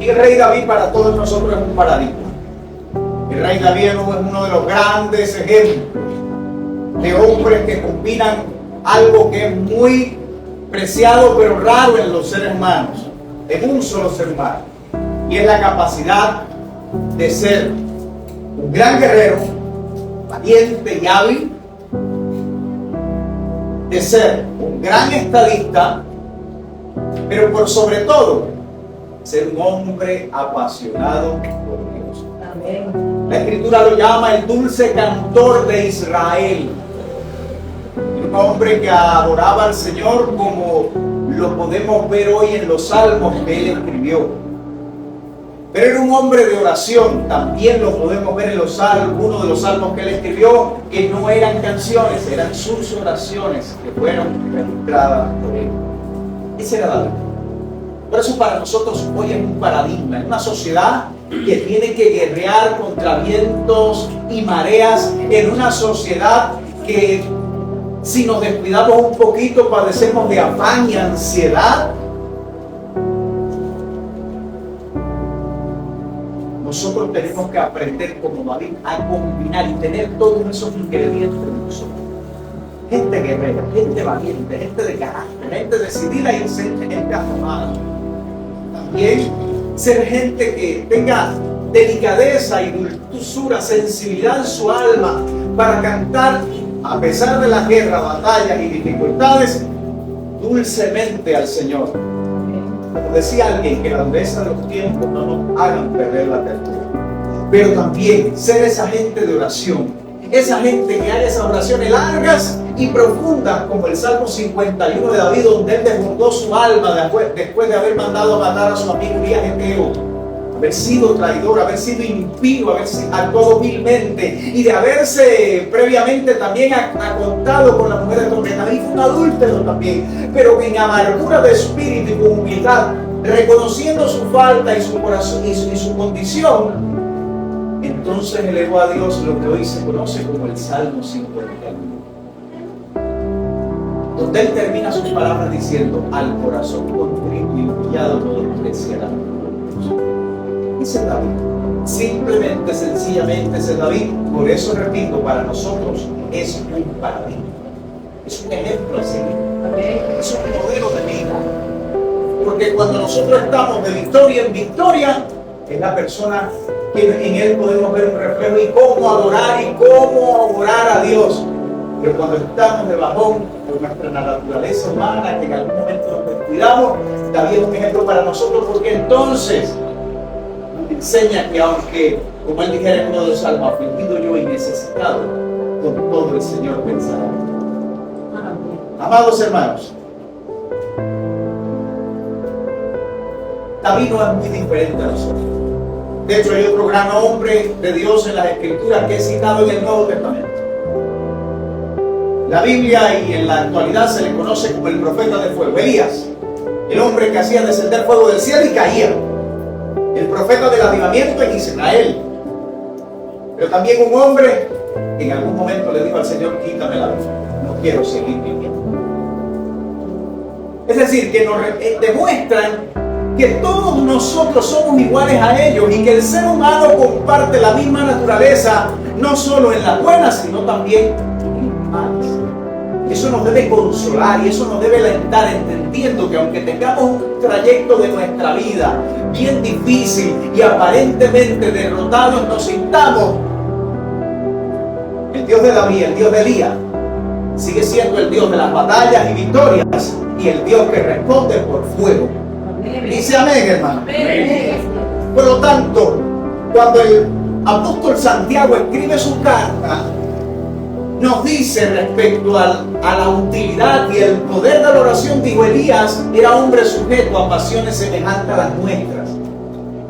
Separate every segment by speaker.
Speaker 1: Y el rey David para todos nosotros es un paradigma. El rey David es uno de los grandes ejemplos de hombres que combinan algo que es muy preciado pero raro en los seres humanos, en un solo ser humano, y es la capacidad de ser un gran guerrero, valiente y hábil, de ser un gran estadista, pero por sobre todo ser un hombre apasionado por Dios. Amén. La Escritura lo llama el dulce cantor de Israel. Un hombre que adoraba al Señor como lo podemos ver hoy en los salmos que él escribió. Pero era un hombre de oración, también lo podemos ver en los salmos, uno de los salmos que él escribió, que no eran canciones, eran sus oraciones que fueron registradas por él. Ese era David. Por eso para nosotros hoy es un paradigma, es una sociedad que tiene que guerrear contra vientos y mareas, en una sociedad que si nos descuidamos un poquito padecemos de afán y ansiedad. Nosotros tenemos que aprender como David a combinar y tener todos esos ingredientes en nosotros. Gente guerrera, gente valiente, gente de carácter, gente decidida y gente afamada. También ser gente que tenga delicadeza y dulzura, sensibilidad en su alma para cantar a pesar de las guerras, batallas y dificultades dulcemente al Señor. Como decía alguien, que la dureza de los tiempos no nos hagan perder la ternura. Pero también ser esa gente de oración, esa gente que haga esas oraciones largas y profundas, como el Salmo 51 de David, donde él desbordó su alma después de haber mandado a matar a su amigo Urías Eteo, haber sido traidor, haber sido impío, haber actuado vilmente y de haberse previamente también acontado con la mujer de hombre. David fue un adúltero también, pero en amargura de espíritu y con humildad, reconociendo su falta y su corazón y su condición, entonces elevó a Dios lo que hoy se conoce como el Salmo 51, donde él termina sus palabras diciendo: al corazón contrito y humillado no despreciará. Ese es David, simplemente, sencillamente ese David. Por eso repito, para nosotros es un paradigma, es un ejemplo a seguir, es un modelo de vida, porque cuando nosotros estamos de victoria en victoria, es la persona que en él podemos ver un reflejo y cómo adorar a Dios. Pero cuando estamos de bajón por nuestra naturaleza humana, que en algún momento nos descuidamos, David es un ejemplo para nosotros, porque entonces enseña que aunque, como él dijera en uno de los salmos, afligido yo y necesitado, con todo el Señor pensará. Amados hermanos, David no es muy diferente a nosotros. De hecho, hay otro gran hombre de Dios en las Escrituras que es citado en el Nuevo Testamento. La Biblia y en la actualidad se le conoce como el profeta de fuego, Elías, el hombre que hacía descender fuego del cielo y caía. El profeta del avivamiento en Israel. Pero también un hombre que en algún momento le dijo al Señor: quítame la vida, no quiero seguir viviendo. Es decir, que nos demuestran que todos nosotros somos iguales a ellos y que el ser humano comparte la misma naturaleza, no solo en las buenas, sino también en las malas. Eso nos debe consolar y eso nos debe alentar, entendiendo que aunque tengamos un trayecto de nuestra vida bien difícil y aparentemente derrotados nos sintamos, el Dios de David, el Dios de Elías, sigue siendo el Dios de las batallas y victorias y el Dios que responde por fuego. Dice amén, hermano. Amén. Por lo tanto, cuando el apóstol Santiago escribe su carta, nos dice respecto a la utilidad y el poder de la oración, dijo: Elías era hombre sujeto a pasiones semejantes a las nuestras.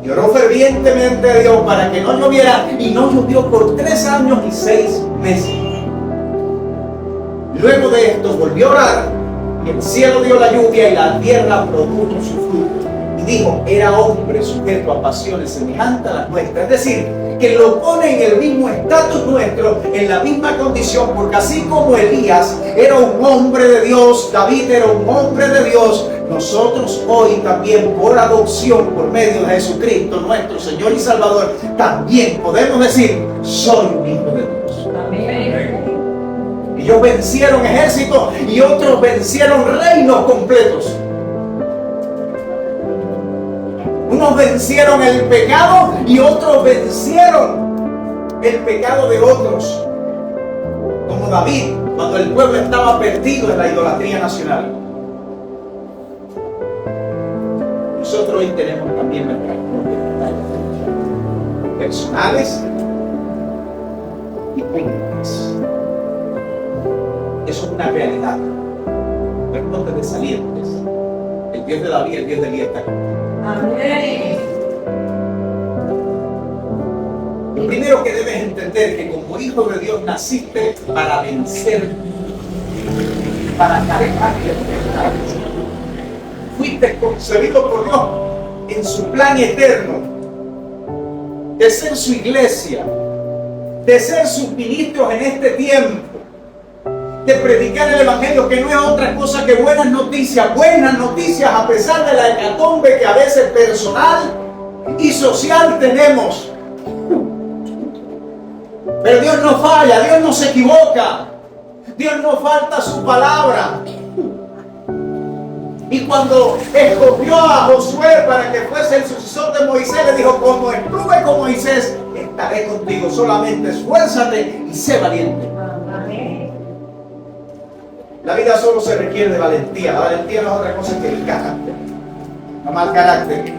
Speaker 1: Y oró fervientemente a Dios para que no lloviera, y no llovió por 3 años y 6 meses. Luego de esto volvió a orar, y el cielo dio la lluvia y la tierra produjo su fruto. Y dijo: era hombre sujeto a pasiones semejantes a las nuestras. Es decir, que lo pone en el mismo estatus nuestro, en la misma condición, porque así como Elías era un hombre de Dios, David era un hombre de Dios, nosotros hoy también, por adopción, por medio de Jesucristo, nuestro Señor y Salvador, también podemos decir, soy un hijo de Dios. Amén. Ellos vencieron ejércitos y otros vencieron reinos completos. Unos vencieron el pecado y otros vencieron el pecado de otros. Como David, cuando el pueblo estaba perdido en la idolatría nacional. Nosotros hoy tenemos también nuestras propias batallas personales y públicas. Eso es una realidad. No es monte de salientes. El Dios de David, el Dios de Elías está aquí. Amén. Lo primero que debes entender es que como hijo de Dios naciste para vencer, para carecer. Fuiste concebido por Dios en su plan eterno de ser su iglesia, de ser sus ministros en este tiempo, de predicar el evangelio, que no es otra cosa que buenas noticias a pesar de la hecatombe que a veces personal y social tenemos. Pero Dios no falla, Dios no se equivoca, Dios no falta su palabra. Y cuando escogió a Josué para que fuese el sucesor de Moisés, le dijo: como estuve con Moisés, estaré contigo, solamente esfuérzate y sé valiente. La vida solo se requiere de valentía. La valentía no es otra cosa que el carácter. No más carácter.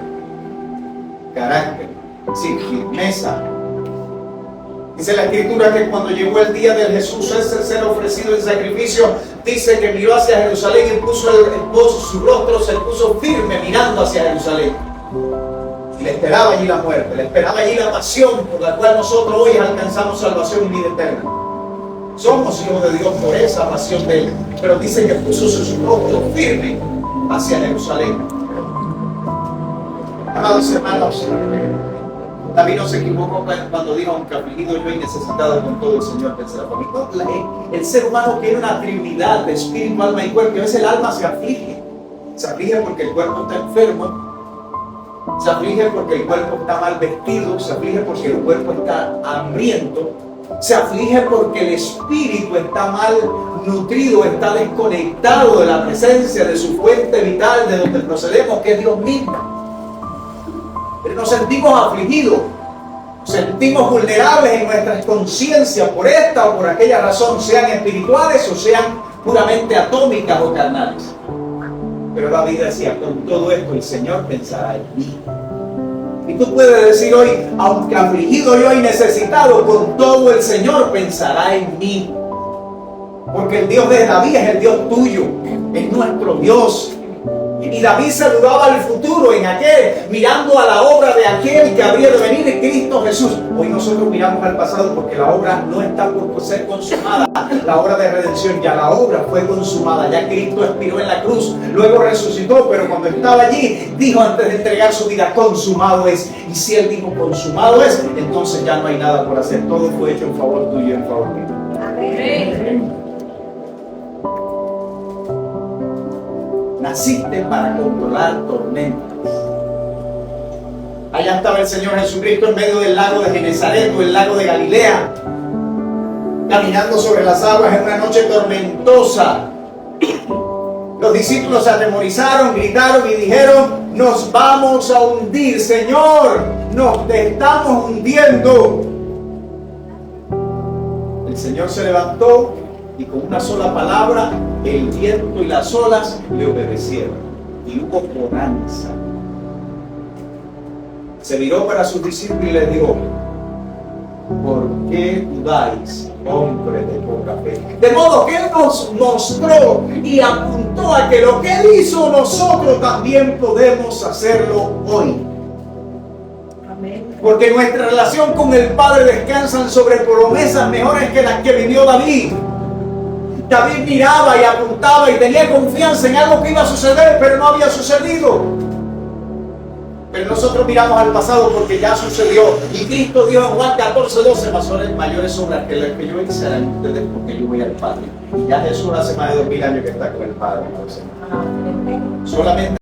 Speaker 1: Carácter. Sí, firmeza. Dice la Escritura que cuando llegó el día de Jesús ser ofrecido en sacrificio, dice que miró hacia Jerusalén y puso su rostro, se puso firme mirando hacia Jerusalén. Y le esperaba allí la muerte, le esperaba allí la pasión por la cual nosotros hoy alcanzamos salvación y vida eterna. Somos hijos de Dios por esa pasión de Él. Pero dice que puso su rostro firme hacia Jerusalén. Amados hermanos, David no se equivocó cuando dijo: aunque afligido yo y necesitado con todo, el Señor pensará por mí. El ser humano tiene una trinidad de espíritu, alma y cuerpo. Y a veces el alma se aflige. Se aflige porque el cuerpo está enfermo. Se aflige porque el cuerpo está mal vestido. Se aflige porque el cuerpo está hambriento. Se aflige porque el espíritu está mal nutrido, está desconectado de la presencia de su fuente vital, de donde procedemos, que es Dios mismo. Pero nos sentimos afligidos, nos sentimos vulnerables en nuestras conciencias por esta o por aquella razón, sean espirituales o sean puramente atómicas o carnales. Pero David decía: con todo esto el Señor pensará en mí. Y tú puedes decir hoy: aunque afligido yo y necesitado, con todo el Señor pensará en mí. Porque el Dios de David es el Dios tuyo, es nuestro Dios. Y David saludaba al futuro en aquel, mirando a la obra de aquel que habría de venir, en Cristo Jesús. Hoy nosotros miramos al pasado porque la obra no está por ser consumada. La obra de redención, ya la obra fue consumada. Ya Cristo expiró en la cruz, luego resucitó, pero cuando estaba allí, dijo antes de entregar su vida: consumado es. Y si Él dijo consumado es, entonces ya no hay nada por hacer. Todo fue hecho en favor tuyo y en favor mío. Amén. Naciste para controlar tormentas. Allá estaba el Señor Jesucristo en medio del lago de Genezaret o el lago de Galilea, caminando sobre las aguas en una noche tormentosa. Los discípulos se atemorizaron, gritaron y dijeron: nos vamos a hundir, Señor, nos estamos hundiendo. El Señor se levantó y con una sola palabra el viento y las olas le obedecieron y hubo bonanza. Se miró para sus discípulos y les dijo: ¿por qué dudáis, hombre de poca fe? De modo que Él nos mostró y apuntó a que lo que Él hizo nosotros también podemos hacerlo hoy. Porque nuestra relación con el Padre descansan sobre promesas mejores que las que vivió David. David miraba y apuntaba y tenía confianza en algo que iba a suceder, pero no había sucedido. Pero nosotros miramos al pasado porque ya sucedió. Y Cristo dijo en Juan 14:12: mayores obras que las que yo hice harán ustedes, porque yo voy al Padre. Y ya Jesús hace más de 2000 años que está con el Padre. Solamente